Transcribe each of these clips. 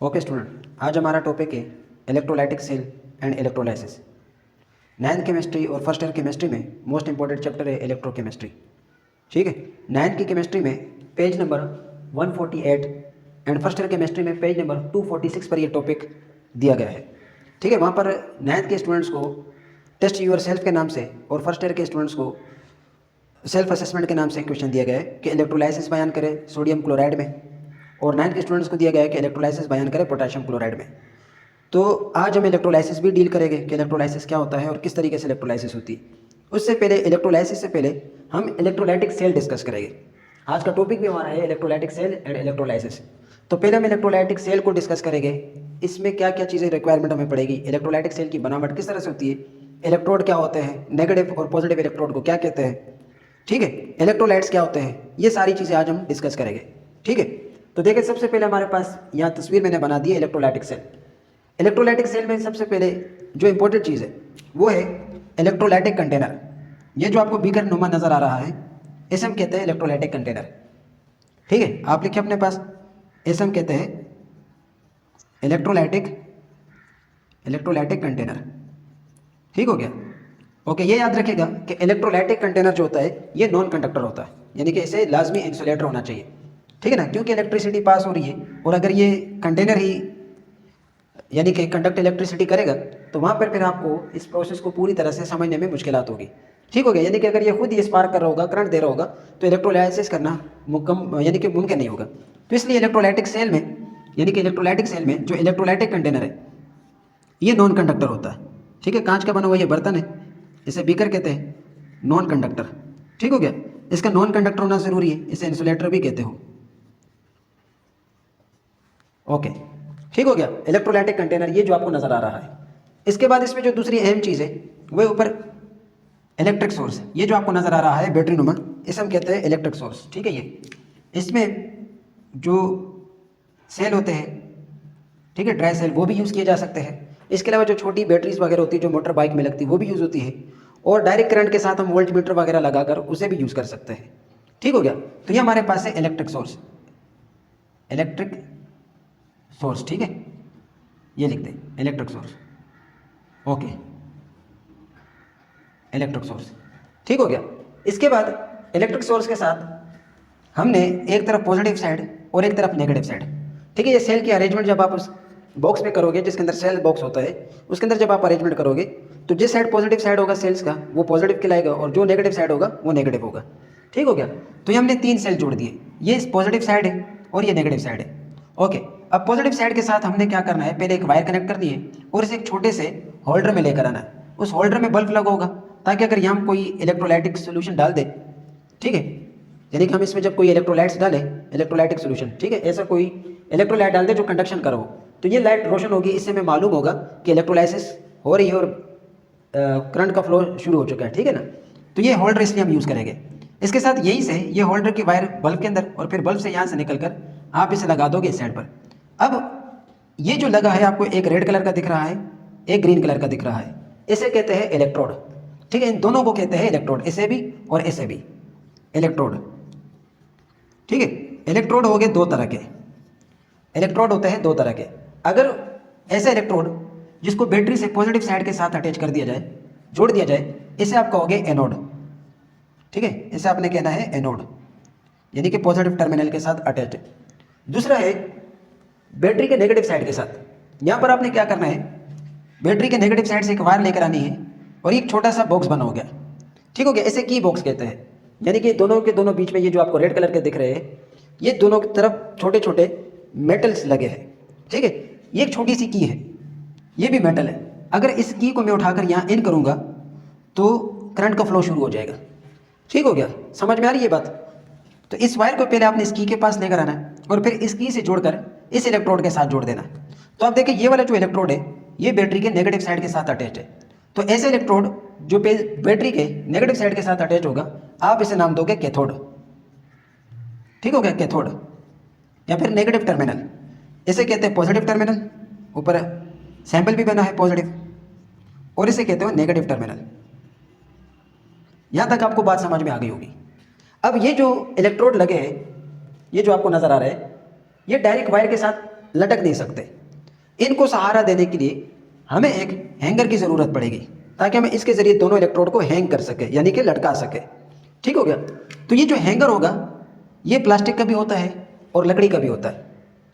Okay student, आज हमारा topic है electrolytic cell and electrolysis. Ninth chemistry और फर्स्ट ईयर केमिस्ट्री में मोस्ट इंपॉर्टेंट चैप्टर है इलेक्ट्रोकेमिस्ट्री। ठीक है, नाइन्थ की केमिस्ट्री में page number 148 and first year chemistry में पेज नंबर 246 पर ये टॉपिक दिया गया है। ठीक है, वहाँ पर नाइन्थ के स्टूडेंट्स को टेस्ट यूर सेल्फ के नाम से और फर्स्ट ईयर के स्टूडेंट्स को सेल्फ असेसमेंट के नाम से क्वेश्चन दिया गया है कि इलेक्ट्रोलाइसिस बयान करें सोडियम क्लोराइड में, और नाइन्थ के स्टूडेंट्स को दिया गया है कि इलेक्ट्रोलाइसिस बयान करें पोटेशियम क्लोराइड में। तो आज हम इलेक्ट्रोलाइसिस भी डील करेंगे कि इलेक्ट्रोलाइसिस क्या होता है और किस तरीके से इलेक्ट्रोलाइसिस होती है। उससे पहले इलेक्ट्रोलाइसिस से पहले हम इलेक्ट्रोलाइटिक सेल डिस्कस करेंगे। आज का टॉपिक भी हमारा है इलेक्ट्रोलाइटिक सेल एंड इलेक्ट्रोलाइसिस। तो पहले हम इलेक्ट्रोलाइटिक सेल को डिस्कस करेंगे, इसमें क्या क्या चीज़ें रिक्वायरमेंट हमें पड़ेगी, इलेक्ट्रोलाइटिक सेल की बनावट किस तरह से होती है, इलेक्ट्रोड क्या होते हैं, नेगेटिव और पॉजिटिव इलेक्ट्रोड को क्या कहते हैं, ठीक है, इलेक्ट्रोलाइट्स क्या होते हैं, ये सारी चीज़ें आज हम डिस्कस करेंगे। ठीक है, तो देखिए सबसे पहले हमारे पास यहाँ तस्वीर मैंने बना दी है इलेक्ट्रोलाइटिक सेल। इलेक्ट्रोलाइटिक सेल में सबसे पहले जो इंपॉर्टेंट चीज़ है वो है इलेक्ट्रोलाइटिक कंटेनर। ये जो आपको बीकर नुमा नज़र आ रहा है इसे हम कहते हैं इलेक्ट्रोलाइटिक कंटेनर। ठीक है, आप लिखिए अपने पास, इसे हम कहते हैं इलेक्ट्रोलाइटिक कंटेनर। ठीक हो गया। ओके, ये याद रखिएगा कि इलेक्ट्रोलाइटिक कंटेनर जो होता है ये नॉन कंडक्टर होता है, यानी कि इसे लाजमी इंसुलेटर होना चाहिए। ठीक है ना, क्योंकि इलेक्ट्रिसिटी पास हो रही है और अगर ये कंटेनर ही यानी कि कंडक्ट इलेक्ट्रिसिटी करेगा तो वहाँ पर फिर आपको इस प्रोसेस को पूरी तरह से समझने में मुश्किलात होगी। ठीक हो गया, यानी कि अगर ये खुद ही स्पार्क कर रहा होगा, करंट दे रहा होगा, तो इलेक्ट्रोलाइसिस करना यानी कि मुमकिन नहीं होगा। तो इसलिए इलेक्ट्रोलाइटिक सेल में यानी कि इलेक्ट्रोलाइटिक सेल में जो इलेक्ट्रोलाइटिक कंटेनर है ये नॉन कंडक्टर होता है। ठीक है, कांच का बना हुआ ये बर्तन है, इसे बीकर कहते हैं, नॉन कंडक्टर। ठीक हो गया, इसका नॉन कंडक्टर होना जरूरी है, इसे इंसुलेटर भी कहते हो। ओके, ठीक हो गया, इलेक्ट्रोलाइटिक कंटेनर ये जो आपको नजर आ रहा है। इसके बाद इसमें जो दूसरी अहम चीज़ है वो ऊपर इलेक्ट्रिक सोर्स, ये जो आपको नजर आ रहा है बैटरी नुमा, इसे हम कहते हैं इलेक्ट्रिक सोर्स। ठीक है, ये इसमें जो सेल होते हैं, ठीक है, ड्राई सेल, वो भी यूज़ किए जा सकते हैं। इसके अलावा जो छोटी बैटरीज वगैरह होती है जो मोटर बाइक में लगती है वो भी यूज़ होती है, और डायरेक्ट करंट के साथ हम वोल्ट मीटर वगैरह लगाकर उसे भी यूज़ कर सकते हैं। ठीक हो गया, तो ये हमारे पास है इलेक्ट्रिक सोर्स, इलेक्ट्रिक सोर्स। ठीक है, ये लिख दें electric source. Okay, electric source, ठीक हो गया। इसके बाद इलेक्ट्रिक सोर्स के साथ हमने एक तरफ पॉजिटिव साइड और एक तरफ नेगेटिव साइड। ठीक है, ये सेल की अरेंजमेंट जब आप उस बॉक्स में करोगे जिसके अंदर सेल बॉक्स होता है, उसके अंदर जब आप अरेंजमेंट करोगे तो जिस साइड पॉजिटिव साइड होगा सेल्स का वो पॉजिटिव कहलाएगा और जो नेगेटिव साइड होगा वो नेगेटिव होगा। ठीक हो गया, तो ये हमने 3 सेल जोड़ दिए, ये पॉजिटिव साइड है और ये नेगेटिव साइड है। ओके, अब पॉजिटिव साइड के साथ हमने क्या करना है, पहले एक वायर कनेक्ट करनी है और इसे एक छोटे से होल्डर में लेकर आना है। उस होल्डर में बल्ब लगा होगा ताकि अगर यहाँ हम कोई इलेक्ट्रोलाइटिक सोल्यूशन डाल दे, ठीक है, यानी कि हम इसमें जब कोई इलेक्ट्रोलाइट्स डालें, इलेक्ट्रोलाइटिक सोल्यूशन, ठीक है, ऐसा कोई इलेक्ट्रोलाइट डाल दे जो कंडक्शन करो, तो ये लाइट रोशन होगी, इससे हमें मालूम होगा कि इलेक्ट्रोलाइसिस हो रही है और करंट का फ्लो शुरू हो चुका है। ठीक है ना, तो ये होल्डर इसलिए हम यूज़ करेंगे। इसके साथ यहीं से ये होल्डर की वायर बल्ब के अंदर और फिर बल्ब से यहाँ से निकलकर आप इसे लगा दोगे इस साइड पर। अब ये जो लगा है आपको एक रेड कलर का दिख रहा है, एक ग्रीन कलर का दिख रहा है, इसे कहते हैं इलेक्ट्रोड। ठीक है, इन दोनों को कहते हैं इलेक्ट्रोड, इसे भी और इसे भी इलेक्ट्रोड। ठीक है, इलेक्ट्रोड हो गए दो तरह के, इलेक्ट्रोड होते हैं दो तरह के। अगर ऐसा इलेक्ट्रोड जिसको बैटरी से पॉजिटिव साइड के साथ अटैच कर दिया जाए, जोड़ दिया जाए, इसे आप कहोगे एनोड। ठीक है, इसे आपने कहना है एनोड, यानी कि पॉजिटिव टर्मिनल के साथ अटैच। दूसरा है बैटरी के नेगेटिव साइड के साथ। यहाँ पर आपने क्या करना है, बैटरी के नेगेटिव साइड से एक वायर लेकर आनी है और एक छोटा सा बॉक्स बना हो गया। ठीक हो गया, इसे की बॉक्स कहते हैं, यानी कि दोनों के दोनों बीच में ये जो आपको रेड कलर के दिख रहे हैं ये दोनों की तरफ छोटे छोटे मेटल्स लगे हैं। ठीक है, ये एक छोटी सी की है, ये भी मेटल है। अगर इस की को मैं उठाकर यहाँ इन करूँगा तो करंट का फ्लो शुरू हो जाएगा। ठीक हो गया, समझ में आ रही है बात। तो इस वायर को पहले आपने इस की के पास लेकर आना है और फिर इस की से जोड़कर इस इलेक्ट्रोड के साथ जोड़ देना है। तो आप देखिए ये वाला जो इलेक्ट्रोड है ये बैटरी के नेगेटिव साइड के साथ अटैच है। तो ऐसे इलेक्ट्रोड जो बैटरी के नेगेटिव साइड के साथ अटैच होगा आप इसे नाम दोगे कैथोड। ठीक हो गया, कैथोड या फिर नेगेटिव टर्मिनल, इसे कहते हैं पॉजिटिव टर्मिनल, ऊपर सैंपल भी बना है पॉजिटिव, और इसे कहते हो नेगेटिव टर्मिनल। यहां तक आपको बात समझ में आ गई होगी। अब ये जो इलेक्ट्रोड लगे हैं, ये जो आपको नजर आ रहा है, ये डायरेक्ट वायर के साथ लटक नहीं सकते। इनको सहारा देने के लिए हमें एक हैंगर की ज़रूरत पड़ेगी ताकि हम इसके ज़रिए दोनों इलेक्ट्रोड को हैंग कर सके, यानी कि लटका सके। ठीक हो गया। तो ये जो हैंगर होगा ये प्लास्टिक का भी होता है और लकड़ी का भी होता है।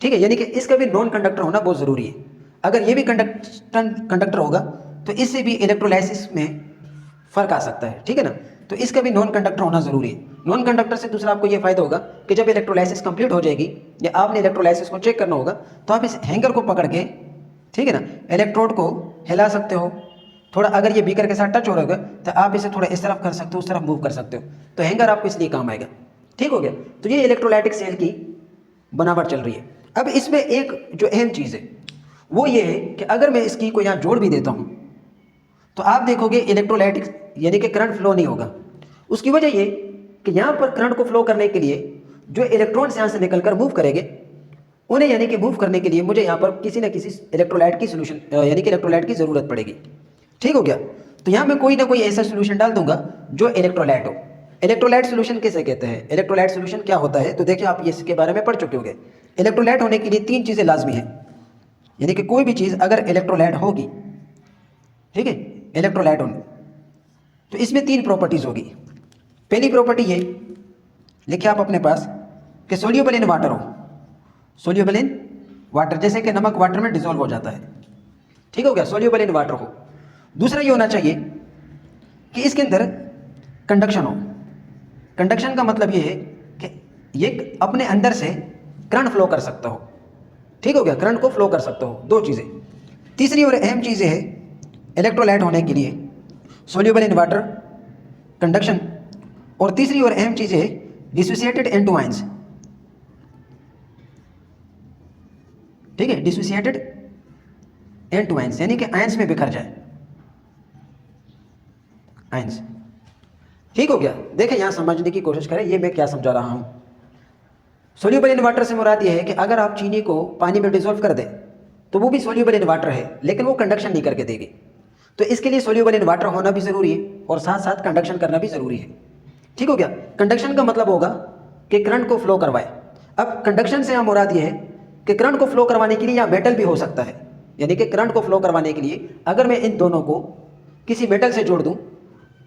ठीक है, यानी कि इसका भी नॉन कंडक्टर होना बहुत ज़रूरी है। अगर ये भी कंडक्टर होगा तो इससे भी इलेक्ट्रोलाइसिस में फ़र्क आ सकता है। ठीक है ना, तो इसका भी नॉन कंडक्टर होना ज़रूरी है। नॉन कंडक्टर से दूसरा आपको ये फ़ायदा होगा कि जब इलेक्ट्रोलाइसिस कंप्लीट हो जाएगी या आपने इलेक्ट्रोलाइसिस को चेक करना होगा तो आप इस हैंगर को पकड़ के, ठीक है ना, इलेक्ट्रोड को हिला सकते हो। थोड़ा अगर ये बीकर के साथ टच हो रहा होगा तो आप इसे थोड़ा इस तरफ कर सकते हो, उस तरफ मूव कर सकते हो। तो हैंगर आपको इसलिए काम आएगा। ठीक हो गया। तो ये इलेक्ट्रोलाइटिक सेल की बनावट चल रही है। अब इसमें एक जो अहम चीज़ है वो ये है कि अगर मैं इसकी को यहाँ जोड़ भी देता हूँ तो आप देखोगे इलेक्ट्रोलाइटिक यानी कि करंट फ्लो नहीं होगा। उसकी वजह ये कि यहाँ पर करंट को फ्लो करने के लिए जो इलेक्ट्रॉन्स यहाँ से निकलकर मूव करेंगे उन्हें यानी कि मूव करने के लिए मुझे यहाँ पर किसी न किसी इलेक्ट्रोलाइट की सोल्यूशन यानी कि इलेक्ट्रोलाइट की ज़रूरत पड़ेगी। ठीक हो गया। तो यहाँ मैं कोई ना कोई ऐसा सोल्यूशन डाल दूंगा जो इलेक्ट्रोलाइट हो। इलेक्ट्रोलाइट सोल्यूशन किसे कहते हैं, इलेक्ट्रोलाइट सोल्यूशन क्या होता है, तो देखिए आप इसके बारे में पढ़ चुके होंगे। इलेक्ट्रोलाइट होने के लिए 3 चीज़ें लाजमी हैं, यानी कि कोई भी चीज़ अगर इलेक्ट्रोलाइट होगी, ठीक है, इलेक्ट्रोलाइट होने तो इसमें 3 प्रॉपर्टीज़ होगी। पहली प्रॉपर्टी ये लिखिए आप अपने पास कि सोल्यूबल इन वाटर हो, सोल्यूबल इन वाटर, जैसे कि नमक वाटर में डिजोल्व हो जाता है। ठीक हो गया, सोल्यूबल इन वाटर हो। दूसरा ये होना चाहिए कि इसके अंदर कंडक्शन हो। कंडक्शन का मतलब ये है कि ये अपने अंदर से करंट फ्लो कर सकता हो। ठीक हो गया, करंट को फ्लो कर सकता हो। 2 चीज़ें। तीसरी और अहम चीज़ें है इलेक्ट्रोलाइट होने के लिए सोल्यूबल इन वाटर, कंडक्शन, और तीसरी और अहम चीज़ है डिसोसिएटेड इनटू आयंस। ठीक है, डिसोसिएटेड इनटू आयंस यानी कि आयंस में बिखर जाए, आयंस। ठीक हो गया। देखें यहाँ समझने की कोशिश करें ये मैं क्या समझा रहा हूँ। सोल्यूबल इन वाटर से मुराद ये है कि अगर आप चीनी को पानी में डिसॉल्व कर दें तो वो भी सोल्यूबल इन वाटर है लेकिन वो कंडक्शन नहीं करके देगी। तो इसके लिए सोल्यूबल इन वाटर होना भी ज़रूरी है और साथ साथ कंडक्शन करना भी ज़रूरी है। ठीक हो गया। कंडक्शन का मतलब होगा कि करंट को फ्लो करवाए। अब कंडक्शन से हम मुराद ये है कि करंट को फ्लो करवाने के लिए या मेटल भी हो सकता है, यानी कि करंट को फ्लो करवाने के लिए अगर मैं इन दोनों को किसी मेटल से जोड़ दूं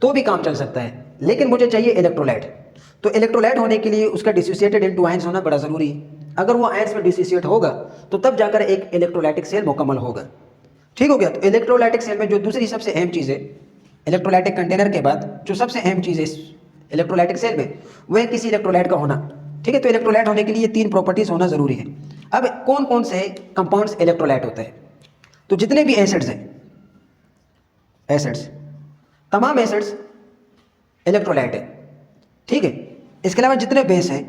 तो भी काम चल सकता है, लेकिन मुझे चाहिए इलेक्ट्रोलाइट। तो इलेक्ट्रोलाइट होने के लिए उसका डिसोसिएटेड इनटू आयंस होना बड़ा ज़रूरी है। अगर वो आयंस में डिसोसिएट होगा तो तब जाकर एक इलेक्ट्रोलाइटिक सेल मुकम्मल होगा। ठीक हो गया। तो इलेक्ट्रोलाइटिक सेल में जो दूसरी सबसे अहम चीज़ है इलेक्ट्रोलाइटिक कंटेनर के बाद जो सबसे अहम चीज़ है इलेक्ट्रोलाइटिक सेल में वह किसी इलेक्ट्रोलाइट का होना। ठीक है, तो इलेक्ट्रोलाइट होने के लिए 3 प्रॉपर्टीज़ होना ज़रूरी है। अब कौन कौन से कंपाउंड्स इलेक्ट्रोलाइट होते हैं, तो जितने भी एसिड्स हैं, एसिड्स, तमाम एसिड्स इलेक्ट्रोलाइट है। ठीक है, इसके अलावा जितने बेस हैं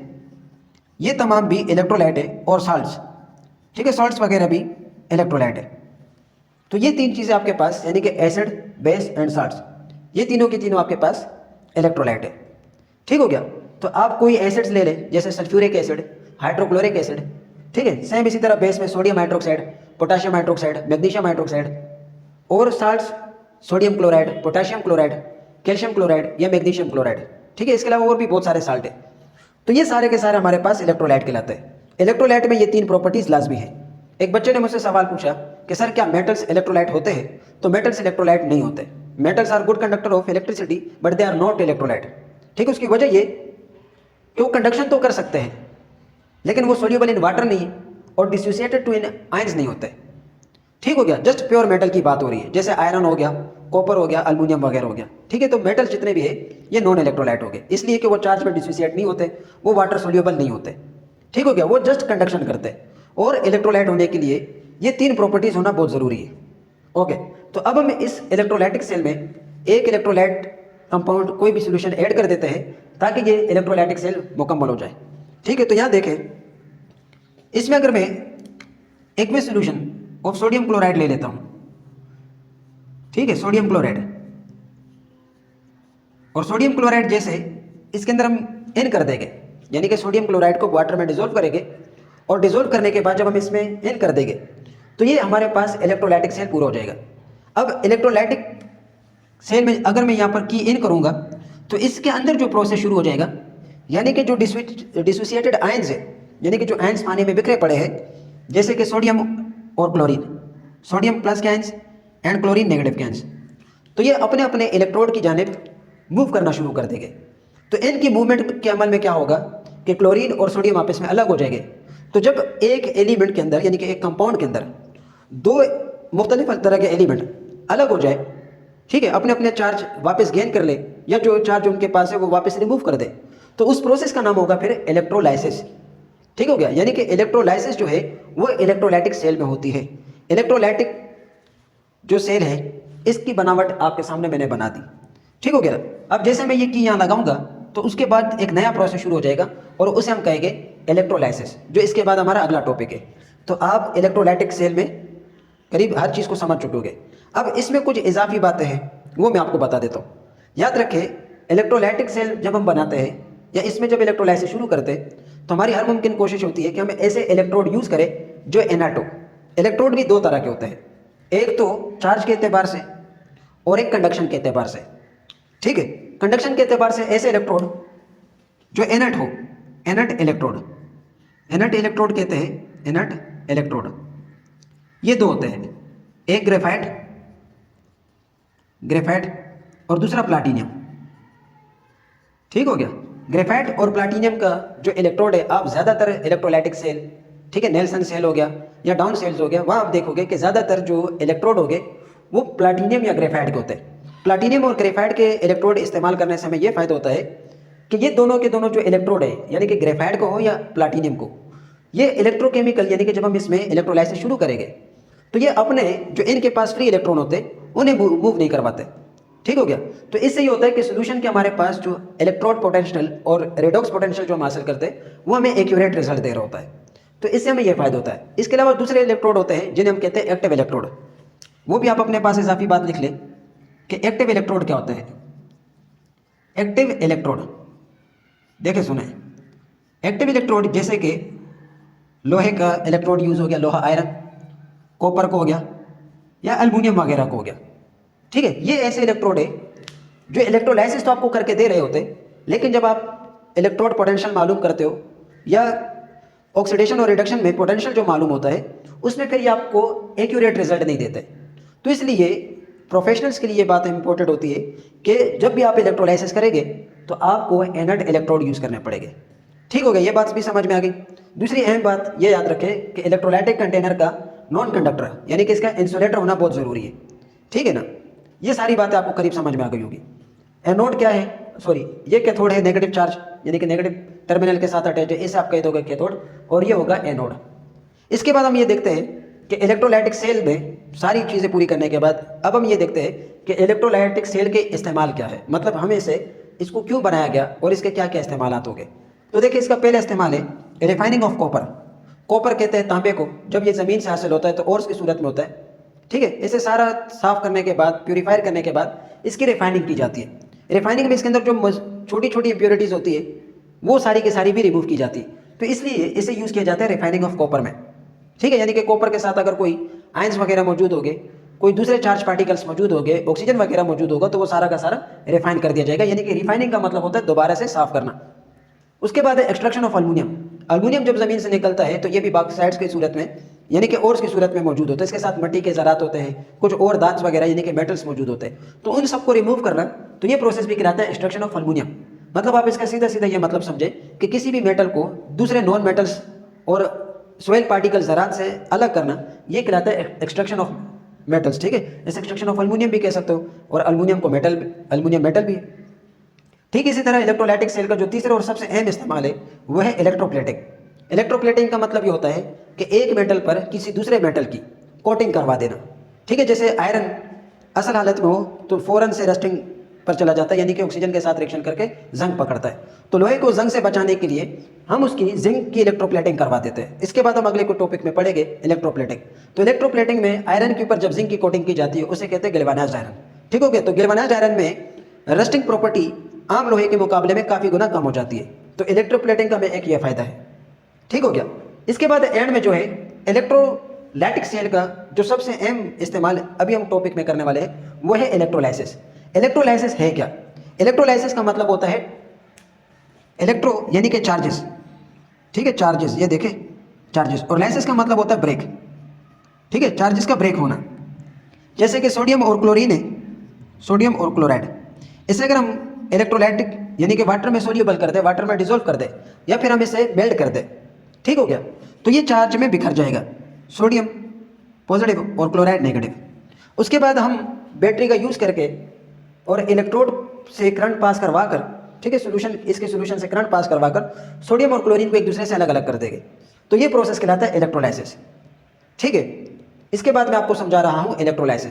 ये तमाम भी इलेक्ट्रोलाइट है, और साल्ट्स, ठीक है, सॉल्ट्स वगैरह भी इलेक्ट्रोलाइट है। तो ये 3 चीज़ें आपके पास यानी कि एसिड, बेस एंड साल्ट्स, ये तीनों की तीनों आपके पास इलेक्ट्रोलाइट है। ठीक हो गया। तो आप कोई एसिड्स ले लें जैसे सल्फ्यूरिक एसिड, हाइड्रोक्लोरिक एसिड, ठीक है, सेम इसी तरह बेस में sodium hydroxide, potassium hydroxide, magnesium hydroxide, और salts sodium chloride, potassium chloride, calcium chloride या मैग्नीशियम क्लोराइड। ठीक है, इसके अलावा और भी बहुत सारे साल्ट है। तो ये सारे के सारे हमारे पास इलेक्ट्रोलाइट कहलाते हैं। इलेक्ट्रोलाइट में ये 3 प्रॉपर्टीज लाजमी है। एक बच्चे ने मुझसे सवाल पूछा कि सर क्या मेटल्स इलेक्ट्रोलाइट होते हैं, तो मेटल्स इलेक्ट्रोलाइट नहीं होते। Metals are good conductor of electricity but they are not electrolyte. ठीक है, उसकी वजह ये कि वो कंडक्शन तो कर सकते हैं लेकिन वो सोल्यूबल इन वाटर नहीं और डिसोसिएटेड टू इन आयंस नहीं होते। ठीक हो गया, जस्ट प्योर मेटल की बात हो रही है, जैसे आयरन हो गया, कॉपर हो गया, अल्मीनियम वगैरह हो गया। ठीक है, तो मेटल जितने भी है ये नॉन इलेक्ट्रोलाइट हो गए, इसलिए कि वो चार्ज में डिसोसिएट नहीं होते, वो वाटर सोल्यूबल नहीं होते। ठीक हो गया, वो जस्ट कंडक्शन करते हैं। और इलेक्ट्रोलाइट होने के लिए ये 3 प्रॉपर्टीज होना बहुत ज़रूरी है। ओके, तो अब हम इस इलेक्ट्रोलाइटिक सेल में एक इलेक्ट्रोलाइट कंपाउंड कोई भी सोल्यूशन ऐड कर देते हैं ताकि ये इलेक्ट्रोलाइटिक सेल मुकम्मल हो जाए। ठीक है, तो यहाँ देखें, इसमें अगर मैं aqueous solution of sodium chloride ले लेता हूँ, ठीक है, सोडियम क्लोराइड, और सोडियम क्लोराइड जैसे इसके अंदर हम इन कर देंगे, यानी कि सोडियम क्लोराइड को वाटर में डिजोल्व करेंगे, और डिजोल्व करने के बाद जब हम इसमें इन कर देंगे तो ये हमारे पास इलेक्ट्रोलाइटिक सेल पूरा हो जाएगा। अब इलेक्ट्रोलाइटिक सेल में अगर मैं यहाँ पर की इन करूँगा तो इसके अंदर जो प्रोसेस शुरू हो जाएगा, यानी कि जो डिसोसिएटेड आयंस है, यानी कि जो आयंस पानी में बिखरे पड़े हैं, जैसे कि सोडियम और क्लोरीन, सोडियम प्लस के आयंस एंड क्लोरीन नेगेटिव के आयंस, तो ये अपने अपने इलेक्ट्रोड की जानिब मूव करना शुरू कर देंगे। तो इनकी मूवमेंट के अमल में क्या होगा कि क्लोरीन और सोडियम आपस में अलग हो जाएंगे। तो जब एक एलिमेंट के अंदर यानी कि एक कंपाउंड के अंदर दो मुख्तलिफ तरह के एलिमेंट अलग हो जाए, ठीक है, अपने अपने चार्ज वापस गेन कर ले या जो चार्ज उनके पास है वो वापस रिमूव कर दे, तो उस प्रोसेस का नाम होगा फिर इलेक्ट्रोलाइसिस। ठीक हो गया। यानी कि इलेक्ट्रोलाइसिस जो है वो इलेक्ट्रोलाइटिक सेल में होती है। इलेक्ट्रोलाइटिक जो सेल है इसकी बनावट आपके सामने मैंने बना दी। ठीक हो गया। अब जैसे मैं ये की यहाँ लगाऊंगा तो उसके बाद एक नया प्रोसेस शुरू हो जाएगा और उसे हम कहेंगे इलेक्ट्रोलाइसिस, जो इसके बाद हमारा अगला टॉपिक है। तो आप इलेक्ट्रोलाइटिक सेल में करीब हर चीज़ को समझ चुकोगे। अब इसमें कुछ इजाफी बातें हैं वो मैं आपको बता देता हूँ। याद रखें, इलेक्ट्रोलाइटिक सेल जब हम बनाते हैं या इसमें जब इलेक्ट्रोलाइसिस शुरू करते हैं तो हमारी हर मुमकिन कोशिश होती है कि हम ऐसे इलेक्ट्रोड यूज़ करें जो इनर्ट हो। इलेक्ट्रोड भी दो तरह के होते हैं, एक तो चार्ज के एतबार से और एक कंडक्शन के एतबार से। ठीक है, कंडक्शन के एतबार से ऐसे इलेक्ट्रोड जो इनर्ट हो, इनर्ट इलेक्ट्रोड, इनर्ट इलेक्ट्रोड कहते हैं, इनर्ट इलेक्ट्रोड। ये दो होते हैं, एक ग्रेफाइट, ग्रेफाइट और दूसरा प्लाटिनियम। ठीक हो गया। ग्रेफाइट और प्लाटिनियम का जो इलेक्ट्रोड है, आप ज़्यादातर इलेक्ट्रोलाइटिक सेल, ठीक है, नेल्सन सेल हो गया या डाउन सेल्स हो गया, वहाँ आप देखोगे कि ज़्यादातर जो इलेक्ट्रोड हो गए वो प्लाटिनियम या ग्रेफाइट के होते हैं। प्लाटिनियम और ग्रेफाइट के इलेक्ट्रोड इस्तेमाल करने से हमें यह फ़ायदा होता है कि ये दोनों के दोनों जो इलेक्ट्रोड है, यानी कि ग्रेफाइट को हो या प्लाटिनियम को, ये इलेक्ट्रोकेमिकल यानी कि जब हम इसमें इलेक्ट्रोलाइसिस शुरू करेंगे तो ये अपने जो इनके पास फ्री इलेक्ट्रॉन होते उन्हें मूव नहीं करवाते। ठीक हो गया। तो इससे ये होता है कि सोल्यूशन के हमारे पास जो इलेक्ट्रोड पोटेंशियल और रेडॉक्स पोटेंशियल जो हम हासिल करते हैं वो हमें एक्यूरेट रिजल्ट दे रहा होता है। तो इससे हमें यह फ़ायदा होता है। इसके अलावा दूसरे इलेक्ट्रोड होते हैं जिन्हें हम कहते हैं एक्टिव इलेक्ट्रोड। वो भी आप अपने पास इजाफी बात लिख लें कि एक्टिव इलेक्ट्रोड क्या होता है। एक्टिव इलेक्ट्रोड देखे सुने, एक्टिव इलेक्ट्रोड जैसे कि लोहे का इलेक्ट्रोड यूज़ हो गया, लोहा आयरन, कॉपर को हो गया या एल्युमिनियम वगैरह को हो गया। ठीक है, ये ऐसे इलेक्ट्रोड है जो इलेक्ट्रोलाइसिस तो आपको करके दे रहे होते, लेकिन जब आप इलेक्ट्रोड पोटेंशियल मालूम करते हो या ऑक्सीडेशन और रिडक्शन में पोटेंशियल जो मालूम होता है उसमें फिर ये आपको एक्यूरेट रिजल्ट नहीं देते। तो इसलिए प्रोफेशनल्स के लिए ये बात इंपॉर्टेंट होती है कि जब भी आप इलेक्ट्रोलाइसिस करेंगे तो आपको इनर्ट इलेक्ट्रोड यूज़ करने पड़ेंगे। ठीक हो गया, ये बात भी समझ में आ गई। दूसरी अहम बात ये याद रखें कि इलेक्ट्रोलाइटिक कंटेनर का नॉन कंडक्टर यानी कि इसका इंसुलेटर होना बहुत ज़रूरी है। ठीक है ना, ये सारी बातें आपको करीब समझ में आ गई होगी। एनोड क्या है, सॉरी, ये कैथोड है, नेगेटिव चार्ज यानी कि नेगेटिव टर्मिनल के साथ अटैच है, इसे आप कह दोगे कैथोड, और ये होगा एनोड। इसके बाद हम ये देखते हैं कि इलेक्ट्रोलाइटिक सेल में सारी चीज़ें पूरी करने के बाद अब हम ये देखते हैं कि इलेक्ट्रोलाइटिक सेल के इस्तेमाल क्या है, मतलब हमें इसको क्यों बनाया गया और इसके क्या क्या इस्तेमाल होंगे। तो देखिए, इसका पहला इस्तेमाल है रिफाइनिंग ऑफ कॉपर। कॉपर कहते हैं तांबे को, जब ये ज़मीन से हासिल होता है तो ओर्स की सूरत में होता है। ठीक है, इसे सारा साफ करने के बाद, प्यूरीफायर करने के बाद इसकी रिफाइनिंग की जाती है। रिफाइनिंग में इसके अंदर जो छोटी छोटी इंप्योरिटीज़ होती है वो सारी की सारी भी रिमूव की जाती है। तो इसलिए इसे यूज़ किया जाता है रिफाइनिंग ऑफ कॉपर में। ठीक है, यानी कि कॉपर के साथ अगर कोई आयंस वगैरह मौजूद होंगे, कोई दूसरे चार्ज पार्टिकल्स मौजूद होंगे, ऑक्सीजन वगैरह मौजूद होगा, तो वो सारा का सारा रिफाइन कर दिया जाएगा। यानी कि रिफाइनिंग का मतलब होता है दोबारा से साफ करना। उसके बाद है एक्सट्रैक्शन ऑफ अल्युमिनियम। अल्युमिनियम जब ज़मीन से निकलता है तो ये भी बॉक्साइट्स की सूरत में यानी कि ओर्स की सूरत में मौजूद होता है। इसके साथ मिट्टी के ज़रात होते हैं, कुछ और धातु वगैरह यानी कि मेटल्स मौजूद होते हैं। तो उन सबको रिमूव करना, तो ये प्रोसेस भी कहलाता है एक्सट्रैक्शन ऑफ अल्युमिनियम। मतलब आप इसका सीधा सीधा ये मतलब समझे कि किसी भी मेटल को दूसरे नॉन मेटल्स और सॉइल पार्टिकल ज़रात से अलग करना, ये कहलाता है एक्सट्रैक्शन ऑफ मेटल्स। ठीक है, जैसे एक्सट्रैक्शन ऑफ अल्युमिनियम भी कह सकते हो, और अल्युमिनियम को मेटल, अल्युमिनियम मेटल भी है। ठीक इसी तरह इलेक्ट्रोलाइटिक सेल का जो तीसरा और सबसे अहम इस्तेमाल है वह है इलेक्ट्रोप्लेटिंग। इलेक्ट्रोप्लेटिंग का मतलब ये होता है कि एक मेटल पर किसी दूसरे मेटल की कोटिंग करवा देना। ठीक है, जैसे आयरन असल हालत में हो तो फ़ौरन से रस्टिंग पर चला जाता है, यानी कि ऑक्सीजन के साथ रिएक्शन करके जंग पकड़ता है। तो लोहे को जंग से बचाने के लिए हम उसकी जिंक की इलेक्ट्रोप्लेटिंग करवा देते हैं। इसके बाद हम अगले को टॉपिक में पढ़ेंगे इलेक्ट्रोप्लेटिंग। तो इलेक्ट्रोप्लेटिंग में आयरन के ऊपर जब जिंक की कोटिंग की जाती है उसे कहते हैं गैल्वेनाइज्ड आयरन। ठीक हो गया। तो गैल्वेनाइज्ड आयरन में रस्टिंग प्रॉपर्टी आम लोहे के मुकाबले में काफ़ी गुना कम हो जाती है। तो इलेक्ट्रोप्लेटिंग का में एक ये फ़ायदा है। ठीक हो गया। इसके बाद एंड में जो है इलेक्ट्रोलाइटिक सेल का जो सबसे अहम इस्तेमाल अभी हम टॉपिक में करने वाले हैं वो है इलेक्ट्रोलाइसिस। इलेक्ट्रोलाइसिस है क्या? इलेक्ट्रोलाइसिस का मतलब होता है इलेक्ट्रो यानी कि चार्जेस। ठीक है, चार्जेस, ये देखें चार्जेस, और लाइसिस का मतलब होता है ब्रेक। ठीक है, चार्जेस का ब्रेक होना। जैसे कि सोडियम और क्लोरीन है, सोडियम और क्लोराइड, इसे अगर हम इलेक्ट्रोलाइटिक यानी कि वाटर में सोल्यूबल कर दे, वाटर में डिजोल्व कर दे, या फिर हम इसे मेल्ट कर दे, ठीक हो गया, तो ये चार्ज में बिखर जाएगा, सोडियम पॉजिटिव और क्लोराइड नेगेटिव। उसके बाद हम बैटरी का यूज़ करके और इलेक्ट्रोड से करंट पास करवा कर, ठीक है, सोल्यूशन, इसके सोल्यूशन से करंट पास करवा कर सोडियम और क्लोरीन को एक दूसरे से अलग अलग कर देंगे। तो ये प्रोसेस कहलाता है इलेक्ट्रोलाइसिस। ठीक है, इसके बाद मैं आपको समझा रहा हूँ इलेक्ट्रोलाइसिस।